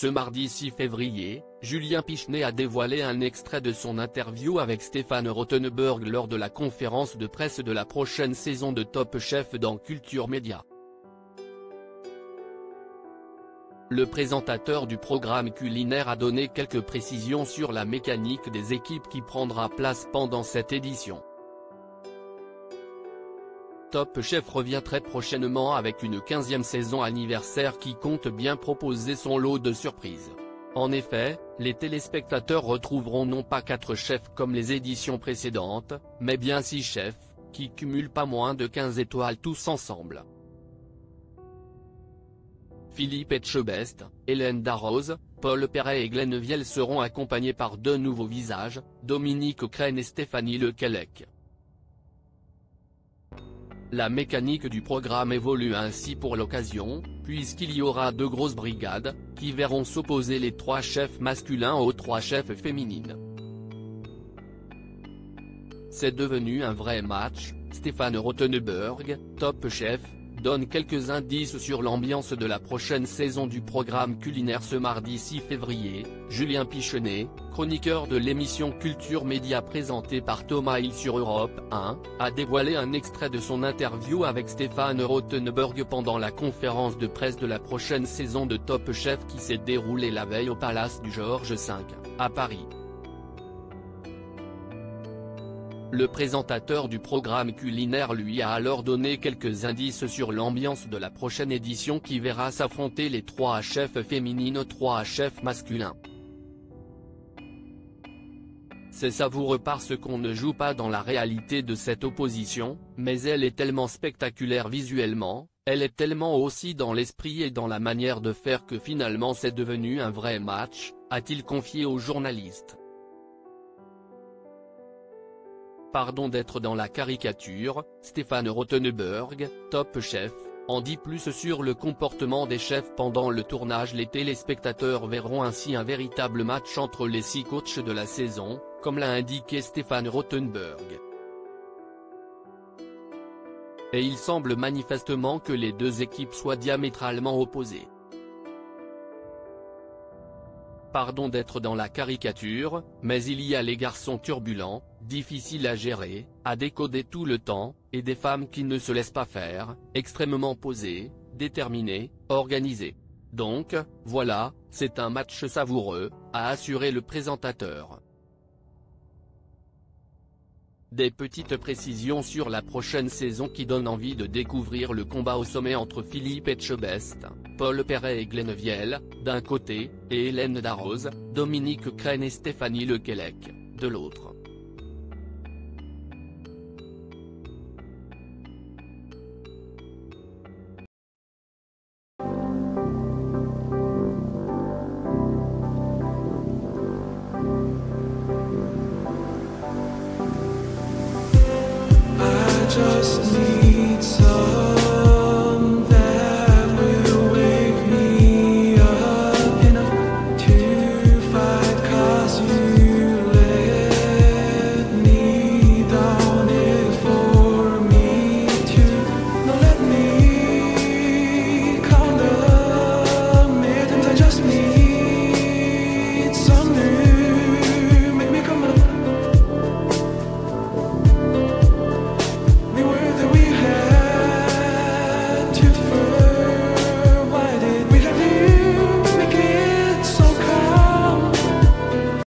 Ce mardi 6 février, Julien Pichenet a dévoilé un extrait de son interview avec Stéphane Rothenberg lors de la conférence de presse de la prochaine saison de Top Chef dans Culture Média. Le présentateur du programme culinaire a donné quelques précisions sur la mécanique des équipes qui prendra place pendant cette édition. Top Chef revient très prochainement avec une 15e saison anniversaire qui compte bien proposer son lot de surprises. En effet, les téléspectateurs retrouveront non pas 4 chefs comme les éditions précédentes, mais bien 6 chefs, qui cumulent pas moins de 15 étoiles tous ensemble. Philippe Etchebest, Hélène Darroze, Paul Perret et Glenn Viel seront accompagnés par 2 nouveaux visages, Dominique Crène et Stéphanie Lequelec. La mécanique du programme évolue ainsi pour l'occasion, puisqu'il y aura 2 grosses brigades, qui verront s'opposer les 3 chefs masculins aux 3 chefs féminines. C'est devenu un vrai match. Stéphane Rothenberg, Top Chef, donne quelques indices sur l'ambiance de la prochaine saison du programme culinaire ce mardi 6 février. Julien Pichenet, chroniqueur de l'émission Culture Média présentée par Thomas Hill sur Europe 1, a dévoilé un extrait de son interview avec Stéphane Rothenberg pendant la conférence de presse de la prochaine saison de Top Chef qui s'est déroulée la veille au Palace du Georges V, à Paris. Le présentateur du programme culinaire lui a alors donné quelques indices sur l'ambiance de la prochaine édition qui verra s'affronter les 3 chefs féminines aux 3 chefs masculins. C'est savoureux parce qu'on ne joue pas dans la réalité de cette opposition, mais elle est tellement spectaculaire visuellement, elle est tellement aussi dans l'esprit et dans la manière de faire que finalement c'est devenu un vrai match, a-t-il confié aux journalistes. Pardon d'être dans la caricature, Stéphane Rothenberg, Top Chef, en dit plus sur le comportement des chefs pendant le tournage. Les téléspectateurs verront ainsi un véritable match entre les 6 coachs de la saison, comme l'a indiqué Stéphane Rothenberg. Et il semble manifestement que les 2 équipes soient diamétralement opposées. Pardon d'être dans la caricature, mais il y a les garçons turbulents, difficiles à gérer, à décoder tout le temps, et des femmes qui ne se laissent pas faire, extrêmement posées, déterminées, organisées. Donc, voilà, c'est un match savoureux, a assuré le présentateur. Des petites précisions sur la prochaine saison qui donnent envie de découvrir le combat au sommet entre Philippe Etchebest, Paul Perret et Glenn Viel, d'un côté, et Hélène Darroze, Dominique Crène et Stéphanie Lequelec, de l'autre. Just need some